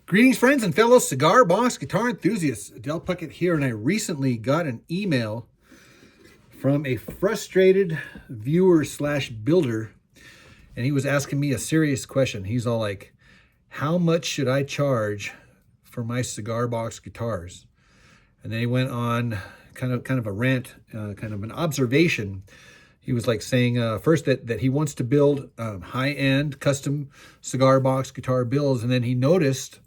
Greetings, friends and fellow cigar box guitar enthusiasts. Del Puckett here, and I recently got an email from a frustrated viewer slash builder, and he was asking me a serious question. He's all like, how much should I charge for my cigar box guitars? And then he went on kind of a rant, kind of an observation. He was like saying first that he wants to build high-end custom cigar box guitar builds, and then he noticed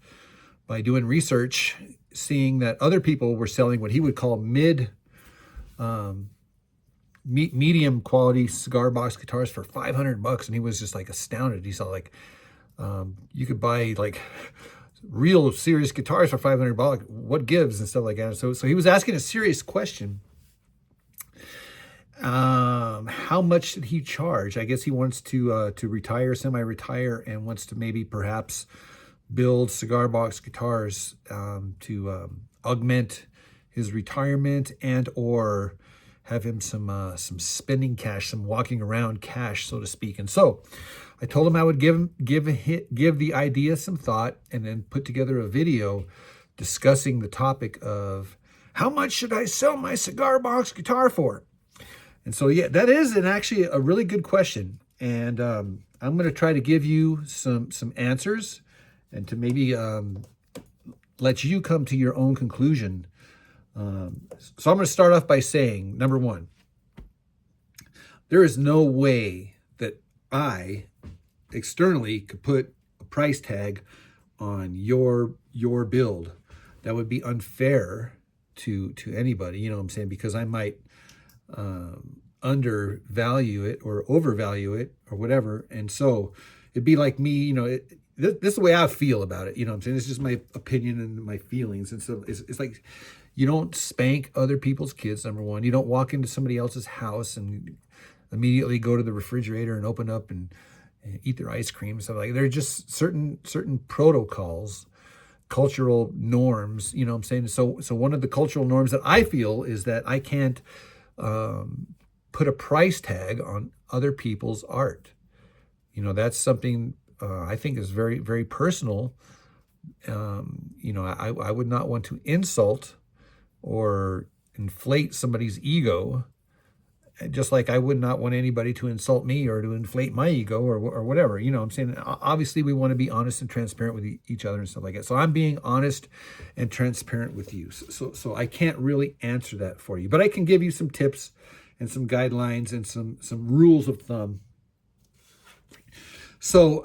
by doing research, seeing that other people were selling what he would call medium quality cigar box guitars for $500, and he was just like astounded. He saw like you could buy like real serious guitars for $500. What gives and stuff like that. So he was asking a serious question. How much should he charge? I guess he wants to retire, semi-retire, and wants to maybe perhaps build cigar box guitars to augment his retirement and or have him some spending cash, some walking around cash, so to speak. And so I told him I would give the idea some thought and then put together a video discussing the topic of how much should I sell my cigar box guitar for? And so, yeah, that is actually a really good question. And I'm going to try to give you some answers and to maybe let you come to your own conclusion. So I'm going to start off by saying, number one, there is no way that I externally could put a price tag on your build. That would be unfair to anybody, you know what I'm saying? Because I might undervalue it or overvalue it or whatever. And so it'd be like me, you know, this is the way I feel about it. You know what I'm saying? It's just my opinion and my feelings. And so it's like, you don't spank other people's kids, number one. You don't walk into somebody else's house and immediately go to the refrigerator and open up and eat their ice cream. So like, there are just certain protocols, cultural norms, you know what I'm saying? So one of the cultural norms that I feel is that I can't put a price tag on other people's art. You know, that's something I think is very, very personal. You know, I would not want to insult or inflate somebody's ego, just like I would not want anybody to insult me or to inflate my ego or whatever. You know what I'm saying? Obviously, we want to be honest and transparent with each other and stuff like that. So I'm being honest and transparent with you. So I can't really answer that for you, but I can give you some tips and some guidelines and some rules of thumb. So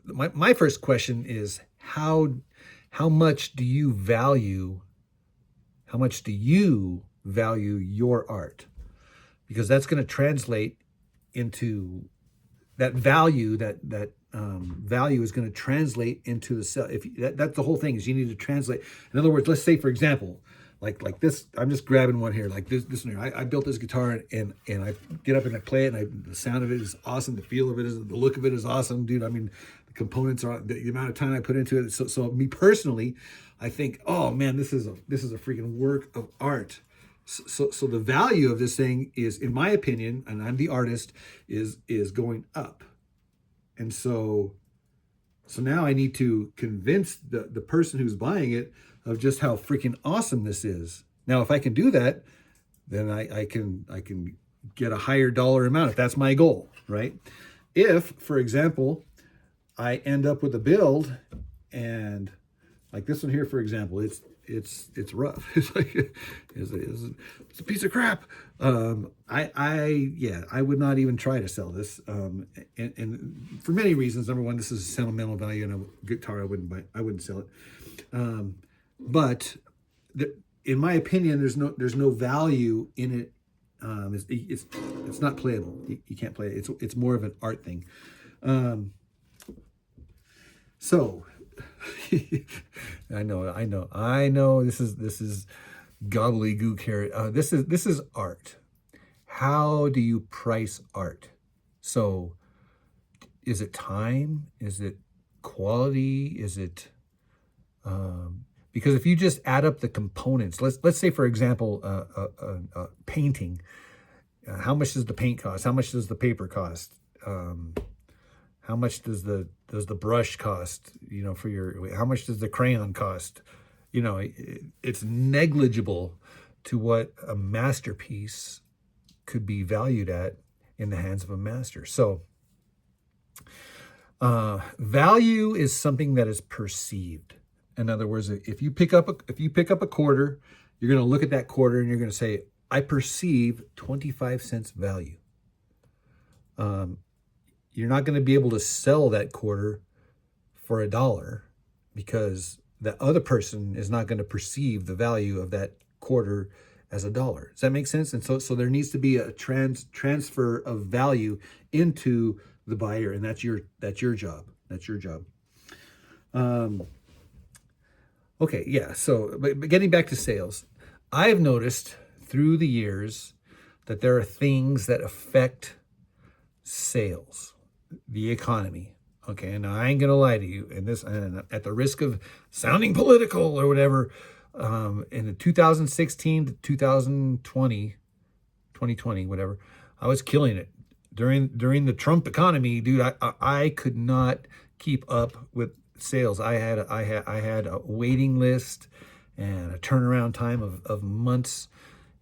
my first question is how much do you value your art? Because that's going to translate into that value. That value is going to translate into the sell. That's the whole thing, is you need to translate. In other words, let's say, for example, like this, I'm just grabbing one here, like this one here. I built this guitar and I get up and I play it, and the sound of it is awesome. The feel of it is, the look of it is awesome, dude. I mean, the components are, the amount of time I put into it. So me personally, I think, oh man, this is a freaking work of art. So the value of this thing is, in my opinion, and I'm the artist, is going up. And so now I need to convince the person who's buying it of just how freaking awesome this is. Now, if I can do that, then I can get a higher dollar amount if that's my goal, right? If, for example, I end up with a build and like this one here, for example, it's rough. It's like it's a piece of crap. I would not even try to sell this. And for many reasons. Number one, this is a sentimental value, and a guitar I wouldn't sell it. But in my opinion, there's no value in it. It's not playable. You can't play it. It's more of an art thing. So I know this is gobbledygook here. This is art. How do you price art? So is it time? Is it quality? Is it because if you just add up the components, let's say, for example, a painting, how much does the paint cost? How much does the paper cost? How much does the brush cost? For how much does the crayon cost? It's negligible to what a masterpiece could be valued at in the hands of a master. So value is something that is perceived. In other words, if you pick up a quarter, you're going to look at that quarter and you're going to say, I perceive 25 cents value. You're not going to be able to sell that quarter for $1 because the other person is not going to perceive the value of that quarter as $1. Does that make sense? And so there needs to be a transfer of value into the buyer, and that's your job. That's your job. Okay, yeah. So, but getting back to sales, I've noticed through the years that there are things that affect sales, the economy. Okay, and I ain't gonna lie to you, and at the risk of sounding political or whatever, in the 2016 to 2020, whatever, I was killing it during the Trump economy, dude. I could not keep up with sales. I had a waiting list and a turnaround time of months,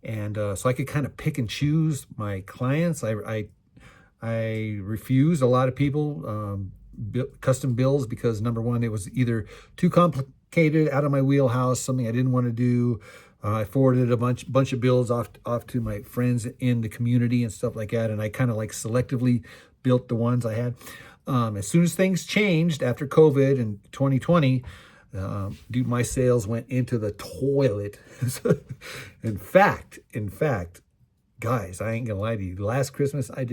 and so I could kind of pick and choose my clients. I refused a lot of people custom bills because, number one, it was either too complicated, out of my wheelhouse, something I didn't want to do. I forwarded a bunch of bills off to my friends in the community and stuff like that, and I kind of like selectively built the ones I had. As soon as things changed after COVID in 2020, dude, my sales went into the toilet. In fact, guys, I ain't gonna lie to you. Last Christmas, I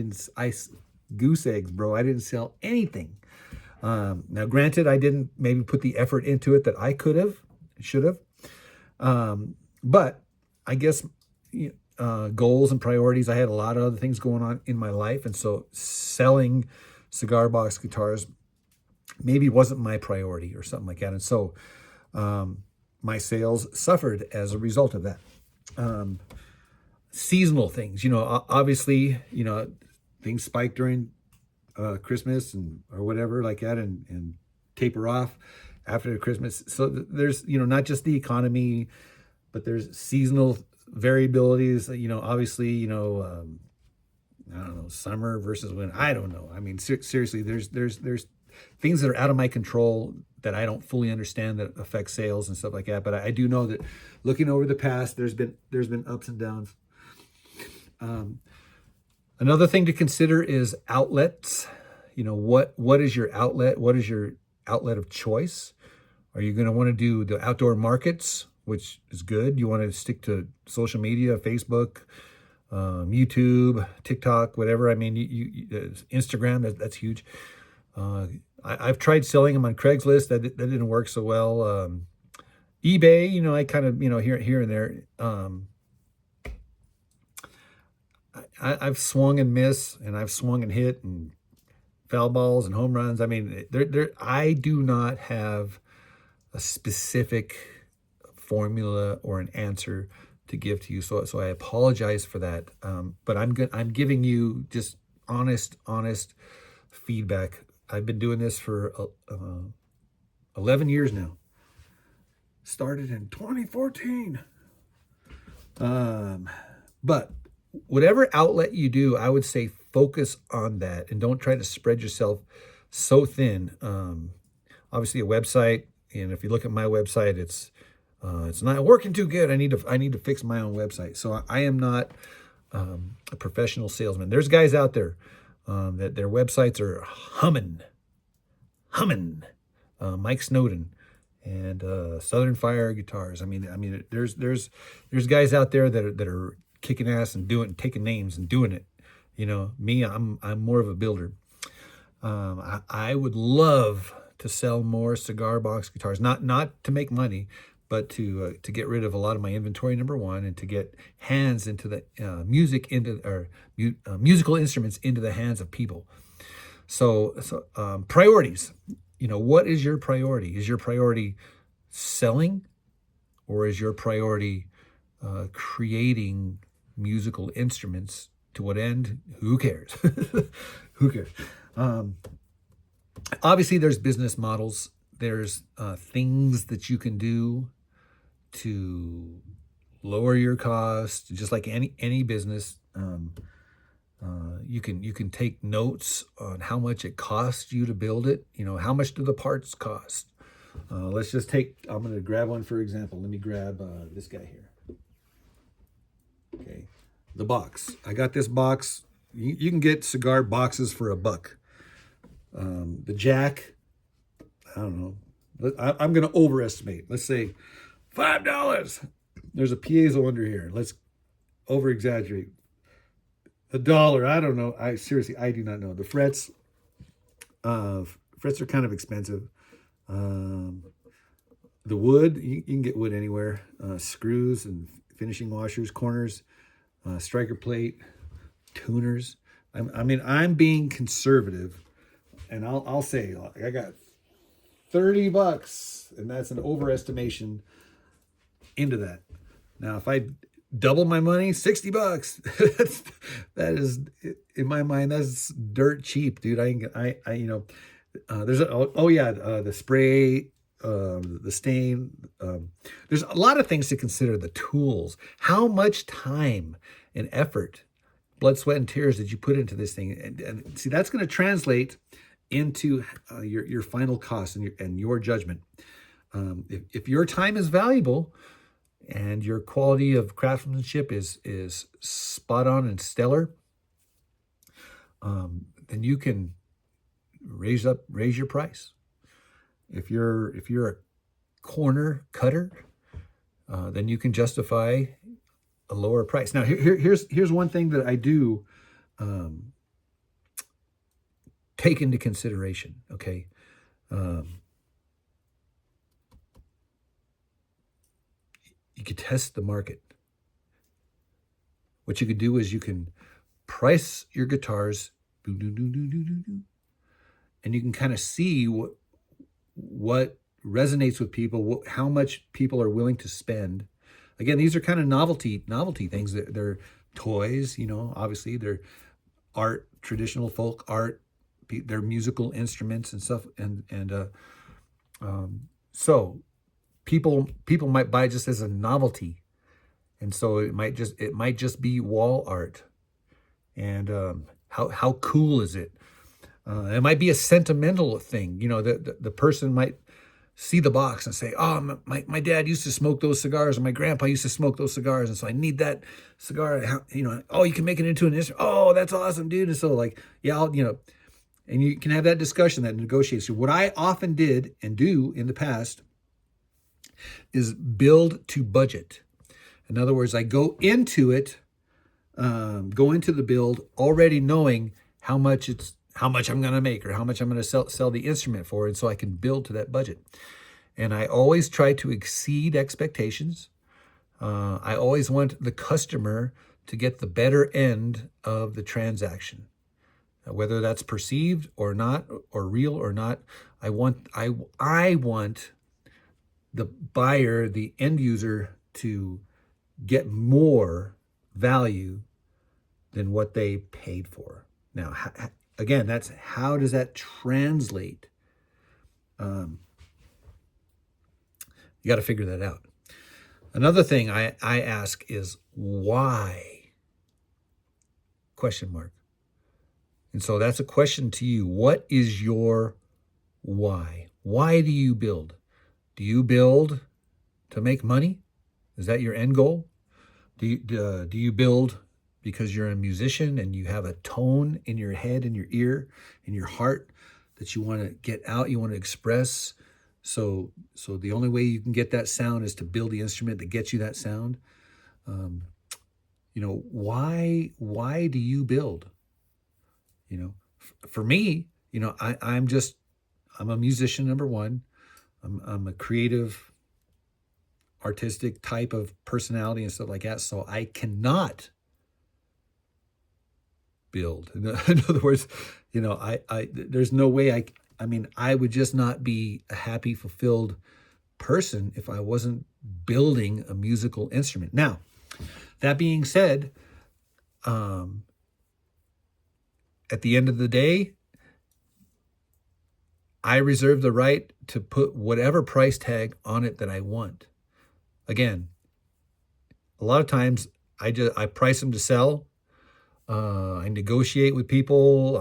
goose eggs, bro. I didn't sell anything. Now, granted, I didn't maybe put the effort into it that I should have. But I guess goals and priorities. I had a lot of other things going on in my life, and so selling cigar box guitars maybe wasn't my priority or something like that. And so my sales suffered as a result of that. Seasonal things, obviously, things spike during Christmas or whatever like that, and taper off after Christmas. So there's, not just the economy, but there's seasonal variabilities, obviously, I don't know, summer versus winter. I don't know. I mean, seriously, there's things that are out of my control that I don't fully understand that affect sales and stuff like that. But I do know that looking over the past, there's been ups and downs. Another thing to consider is outlets. What is your outlet? What is your outlet of choice? Are you going to want to do the outdoor markets, which is good? You want to stick to social media, Facebook, YouTube, TikTok, whatever. I mean, Instagram, that's huge. I've tried selling them on Craigslist. That didn't work so well. eBay, I kind of, here and there. I've swung and missed, and I've swung and hit, and foul balls and home runs. I mean, I do not have a specific formula or an answer to give to you. So I apologize for that. But I'm giving you just honest feedback. I've been doing this for 11 years now. Started in 2014. But whatever outlet you do, I would say focus on that and don't try to spread yourself so thin. Obviously a website, and if you look at my website, it's not working too good. I need to fix my own website. So I am not a professional salesman. There's guys out there that their websites are humming. Mike Snowden and Southern Fire Guitars. I mean, there's guys out there that are kicking ass and taking names and doing it. Me, I'm more of a builder. I would love to sell more cigar box guitars, not to make money, but to get rid of a lot of my inventory, number one, and to get hands into the musical instruments into the hands of people. So priorities. What is your priority? Is your priority selling, or is your priority creating musical instruments? To what end? Who cares? Who cares? Obviously, there's business models. There's things that you can do to lower your cost, just like any business. You can take notes on how much it costs you to build it. You know, how much do the parts cost? Let's just take, I'm going to grab one for example. Let me grab this guy here. Okay, the box. I got this box. You can get cigar boxes for $1. The jack, I don't know. I'm going to overestimate. Let's say $5. There's a piezo under here. Let's over exaggerate. $1. I don't know. I do not know. The frets are kind of expensive. The wood, you can get wood anywhere. Screws and finishing washers, corners, striker plate, tuners. I'm being conservative, and I'll say I got $30, and that's an overestimation into that. Now, if I double my money, $60. That is, in my mind, that's dirt cheap, dude. There's the spray, the stain. There's a lot of things to consider. The tools, how much time and effort, blood, sweat, and tears did you put into this thing? And see, that's going to translate into your final cost and your judgment. If your time is valuable and your quality of craftsmanship is spot on and stellar, then you can raise your price. If you're a corner cutter, then you can justify a lower price. Now, here's one thing that I do take into consideration. Okay, you could test the market. What you could do is you can price your guitars, and you can kind of see what resonates with people, how much people are willing to spend. Again, these are kind of novelty things. They're toys, obviously they're art, traditional folk art, they're musical instruments and stuff. So people might buy just as a novelty. And so it might just be wall art. And how cool is it? It might be a sentimental thing. The person might see the box and say, oh, my dad used to smoke those cigars, and my grandpa used to smoke those cigars, and so I need that cigar. Oh, you can make it into an instrument. Oh, that's awesome, dude. And so and you can have that discussion, that negotiation. What I often did and do in the past is build to budget. In other words, I go into the build already knowing how much I'm going to make, or how much I'm going to sell the instrument for, and so I can build to that budget. And I always try to exceed expectations. I always want the customer to get the better end of the transaction, whether that's perceived or not, or real or not. I want the buyer, the end user, to get more value than what they paid for. Now, again, that's how does that translate? You got to figure that out. Another thing I ask is why? Question mark. And so that's a question to you. What is your why? Why do you build? Do you build to make money? Is that your end goal? Do you build because you're a musician and you have a tone in your head, in your ear, in your heart that you want to get out, you want to express? So the only way you can get that sound is to build the instrument that gets you that sound. Why do you build? For me, I'm a musician, number one. I'm a creative, artistic type of personality and stuff like that. So I cannot build. In other words, there's no way I would just not be a happy, fulfilled person if I wasn't building a musical instrument. Now, that being said, at the end of the day, I reserve the right to put whatever price tag on it that I want. Again, a lot of times I price them to sell. I negotiate with people,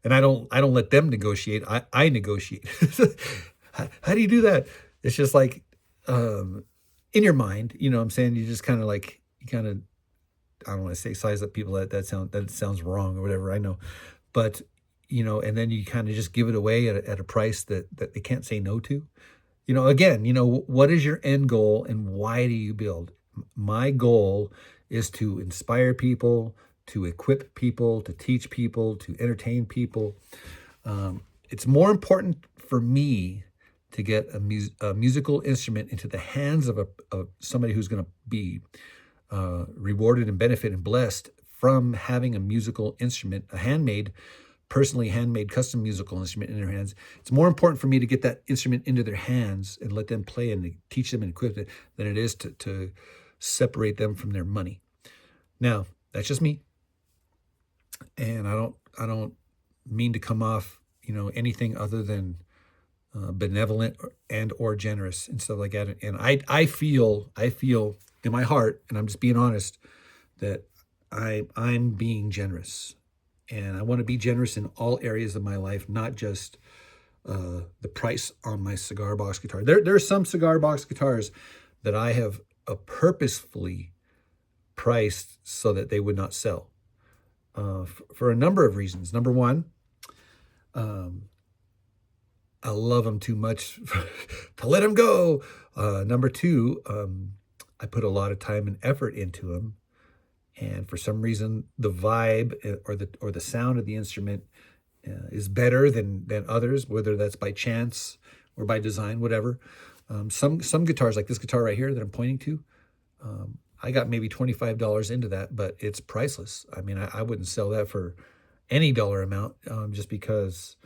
and I don't let them negotiate. I negotiate. How do you do that? It's just like in your mind, you know what I'm saying? You just kind of like I don't want to say size up people. That sounds wrong or whatever. I know, but and then you kind of just give it away at a price that they can't say no to. Again, what is your end goal and why do you build? My goal is to inspire people, to equip people, to teach people, to entertain people. It's more important for me to get a musical instrument into the hands of somebody who's going to be rewarded and benefit and blessed from having a musical instrument, personally handmade custom musical instrument in their hands. It's more important for me to get that instrument into their hands and let them play and teach them and equip it than it is to separate them from their money. Now, that's just me. And I don't mean to come off, anything other than benevolent or generous and stuff like that. And I feel in my heart, and I'm just being honest, that I'm being generous. And I want to be generous in all areas of my life, not just the price on my cigar box guitar. There are some cigar box guitars that I have purposefully priced so that they would not sell for a number of reasons. Number one, I love them too much to let them go. Number two, I put a lot of time and effort into them. And for some reason, the vibe or the sound of the instrument is better than others, whether that's by chance or by design, whatever. Some guitars, like this guitar right here that I'm pointing to, I got maybe $25 into that, but it's priceless. I mean, I wouldn't sell that for any dollar amount, just because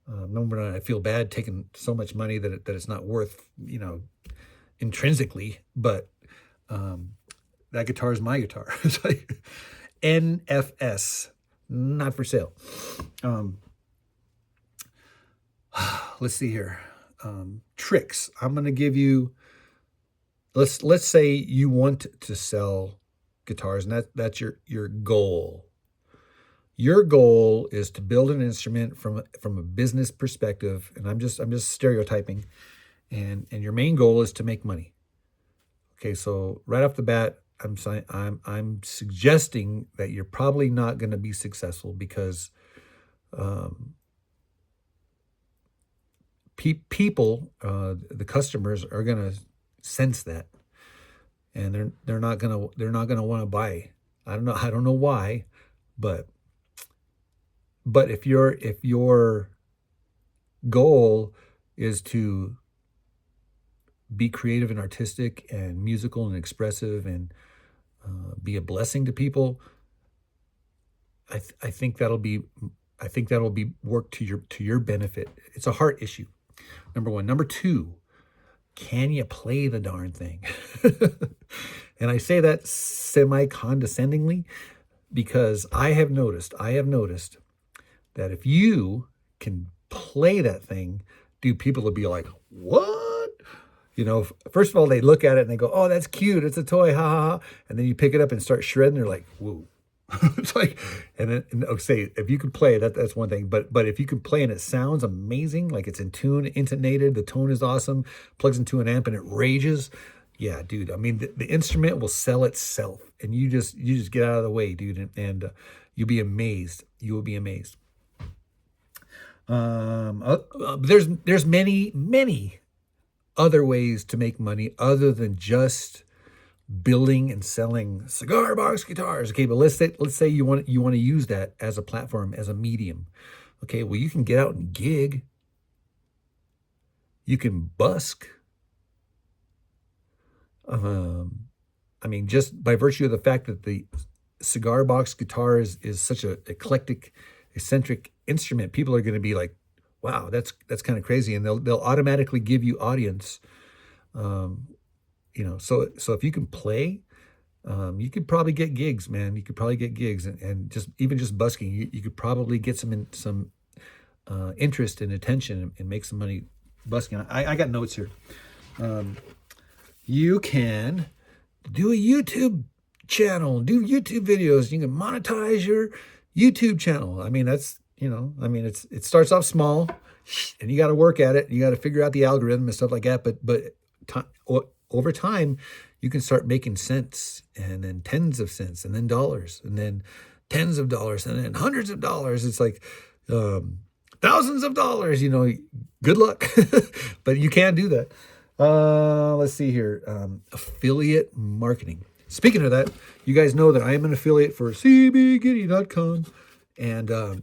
number one, I feel bad taking so much money that it's not worth, intrinsically, but that guitar is my guitar. It's like NFS, not for sale. Let's see here. Tricks. I'm going to give you, let's say you want to sell guitars, and that's your goal. Your goal is to build an instrument from a business perspective, and I'm just stereotyping, and your main goal is to make money. Okay, so right off the bat, I'm suggesting that you're probably not going to be successful because people, the customers, are going to sense that, and they're not going to want to buy. I don't know why, but if your goal is to be creative and artistic and musical and expressive and be a blessing to people, I think that'll be work to your benefit. It's a heart issue. Number one. Number two, can you play the darn thing? And I say that semi-condescendingly because I have noticed that if you can play that thing, dude, people will be like, what? First of all, they look at it and they go, oh, that's cute. It's a toy. Ha ha ha. And then you pick it up and start shredding. They're like, whoa. It's like, and then say, if you could play that's one thing, but if you can play and it sounds amazing, like it's in tune, intonated, the tone is awesome, plugs into an amp and it rages. Yeah, dude. I mean, the instrument will sell itself, and you just get out of the way, dude. And you'll be amazed. You will be amazed. There's many other ways to make money other than just building and selling cigar box guitars. Okay, but let's say you want to use that as a platform, as a medium. Okay, well, you can get out and gig. You can busk. I mean, just by virtue of the fact that the cigar box guitar is such a eclectic, eccentric instrument, people are going to be like, wow, that's kind of crazy, and they'll automatically give you audience. So if you can play, you could probably get gigs, man. You could probably get gigs, and just busking, you could probably get some interest and attention and make some money busking. I got notes here. You can do a YouTube channel, do YouTube videos. You can monetize your YouTube channel. I mean, that's, it starts off small and you got to work at it. You got to figure out the algorithm and stuff like that. But over time, you can start making cents, and then tens of cents, and then dollars, and then tens of dollars, and then hundreds of dollars. It's like thousands of dollars, good luck. But you can do that. Let's see here. Affiliate marketing. Speaking of that, you guys know that I am an affiliate for cbgitty.com. And the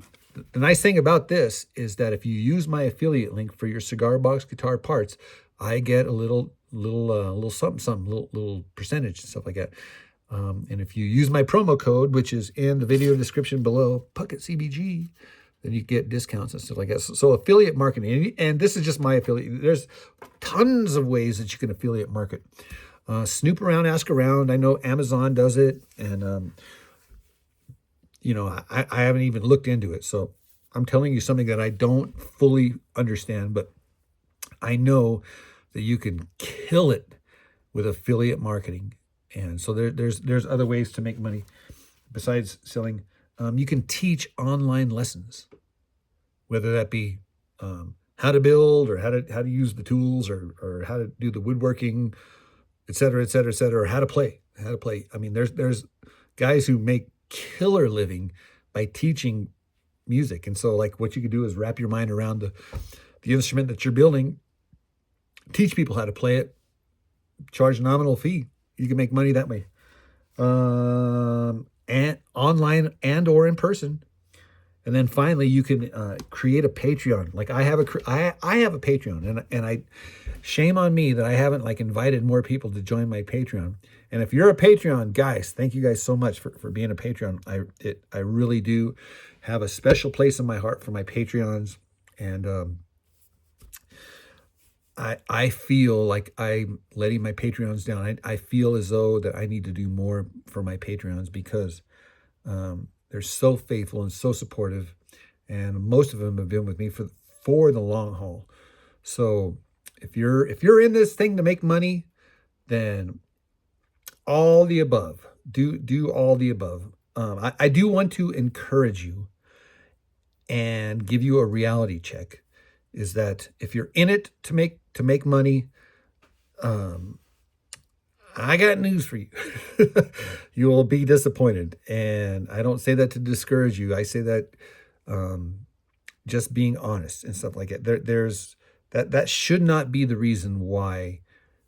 nice thing about this is that if you use my affiliate link for your Cigar Box guitar parts, I get a little something, little percentage and stuff like that. And if you use my promo code, which is in the video description below, PuckettCBG, then you get discounts and stuff like that. So affiliate marketing, and this is just my affiliate. There's tons of ways that you can affiliate market. Snoop around, ask around. I know Amazon does it, and I haven't even looked into it. So I'm telling you something that I don't fully understand, but I know that you can kill it with affiliate marketing. And so there's other ways to make money besides selling. You can teach online lessons, whether that be how to build, or how to use the tools, or how to do the woodworking, et cetera, or how to play. I mean, there's guys who make killer living by teaching music. And so like what you can do is wrap your mind around the instrument that you're building, teach people how to play it, charge a nominal fee. You can make money that way. And online and or in person. And then finally, you can create a Patreon. Like I have a Patreon, and I shame on me that I haven't invited more people to join my Patreon. And if you're a Patreon, guys, thank you guys so much for being a Patreon. I really do have a special place in my heart for my Patreons, and I feel like I'm letting my Patreons down. I feel as though that I need to do more for my Patreons, because they're so faithful and so supportive, and most of them have been with me for the long haul. So if you're in this thing to make money, then all the above. Do all the above. I do want to encourage you and give you a reality check. Is that if you're in it to make money, I got news for you. You will be disappointed. And I don't say that to discourage you. I say that just being honest and stuff like that. There's that should not be the reason why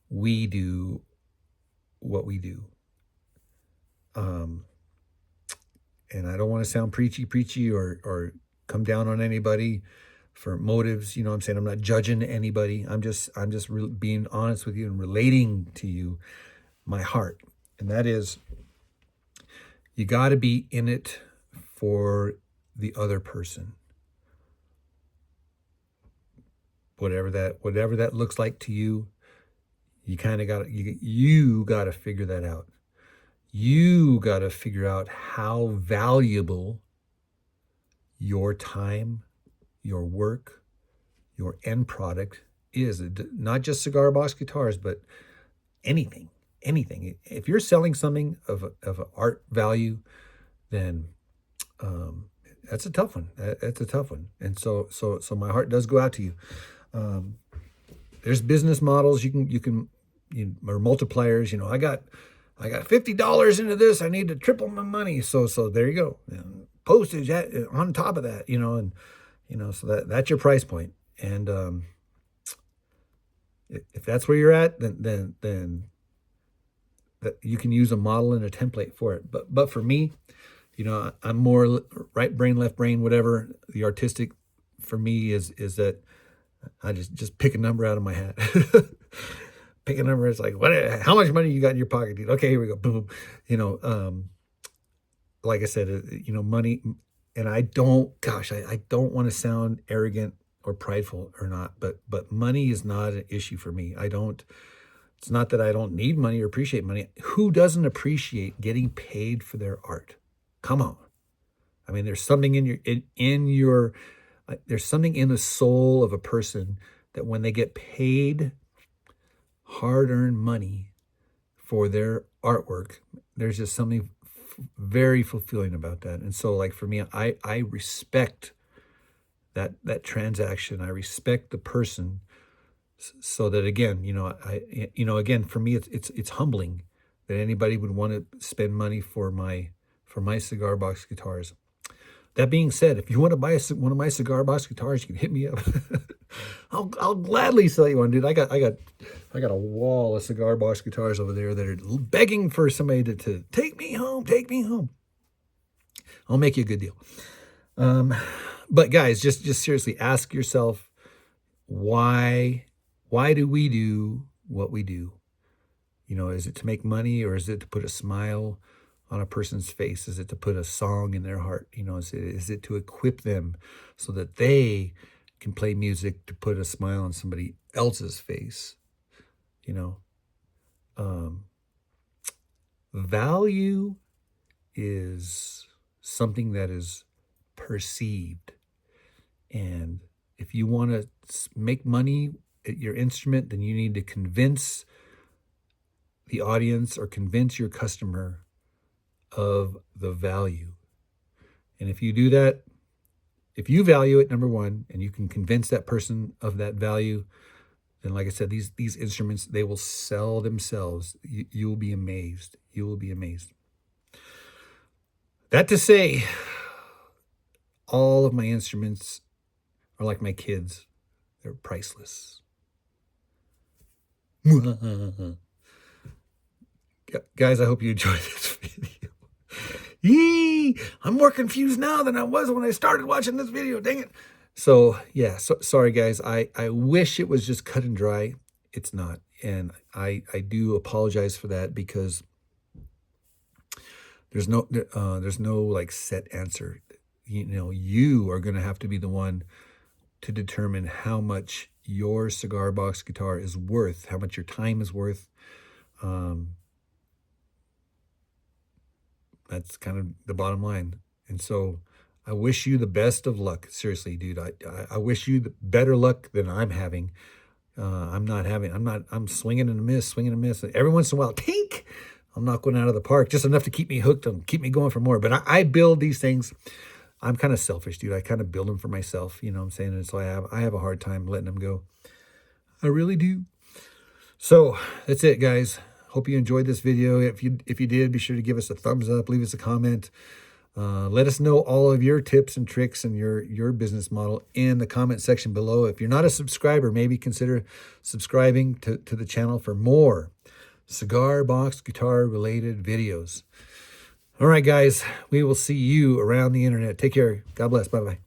we do what we do. And I don't want to sound preachy or come down on anybody for motives. I'm saying I'm not judging anybody. I'm just being honest with you and relating to you my heart. And that is, you got to be in it for the other person. Whatever that looks like to you, you kind of got you got to figure that out. You got to figure out how valuable your time, your work, your end product is. Not just Cigar Box Guitars, but anything. If you're selling something of art value, then that's a tough one. That's a tough one. And so my heart does go out to you. There's business models you can or multipliers. I got $50 into this. I need to triple my money. So there you go. And postage on top of that. So that's your price point. And if that's where you're at, then that you can use a model and a template for it. But for me, I'm more right brain, left brain, whatever. The artistic for me is that I just pick a number out of my hat. Pick a number. It's like, how much money you got in your pocket, dude? Okay, here we go. Boom. Like I said, money. And I don't want to sound arrogant or prideful or not, but money is not an issue for me. It's not that I don't need money or appreciate money. Who doesn't appreciate getting paid for their art? Come on. I mean, there's something in your there's something in the soul of a person that when they get paid hard-earned money for their artwork, there's just something very fulfilling about that. And so, like, for me, I respect that transaction. I respect the person, so that, again, again, for me, it's humbling that anybody would want to spend money for my Cigar Box guitars. That being said, if you want to buy one of my Cigar Box guitars, you can hit me up. I'll gladly sell you one, dude. I got a wall of Cigar Box guitars over there that are begging for somebody to take me home, take me home. I'll make you a good deal. But guys, just seriously, ask yourself, why do we do what we do? Is it to make money, or is it to put a smile on a person's face? Is it to put a song in their heart? Is it to equip them so that they can play music to put a smile on somebody else's face? Value is something that is perceived. And if you want to make money at your instrument, then you need to convince the audience or convince your customer of the value. And if you do that, if you value it, number one, and you can convince that person of that value, then, like I said, these instruments, they will sell themselves. You will be amazed. You will be amazed. That to say, all of my instruments are like my kids. They're priceless. Guys, I hope you enjoyed this video. Yee! I'm more confused now than I was when I started watching this video. Dang it. So, yeah, sorry, guys. I wish it was just cut and dry. It's not. And I do apologize for that, because there's no like set answer. You are going to have to be the one to determine how much your Cigar Box guitar is worth, how much your time is worth. That's kind of the bottom line. And so I wish you the best of luck. Seriously, dude. I wish you the better luck than I'm having. I'm swinging and a miss. Every once in a while, tink, I'll knock one out of the park, just enough to keep me hooked and keep me going for more. But I build these things. I'm kind of selfish, dude. I kind of build them for myself. You know what I'm saying? And so I have a hard time letting them go. I really do. So that's it, guys. Hope you enjoyed this video. If you did, be sure to give us a thumbs up, leave us a comment. Let us know all of your tips and tricks and your business model in the comment section below. If you're not a subscriber, maybe consider subscribing to the channel for more Cigar Box guitar related videos. All right, guys, we will see you around the internet. Take care. God bless. Bye-bye.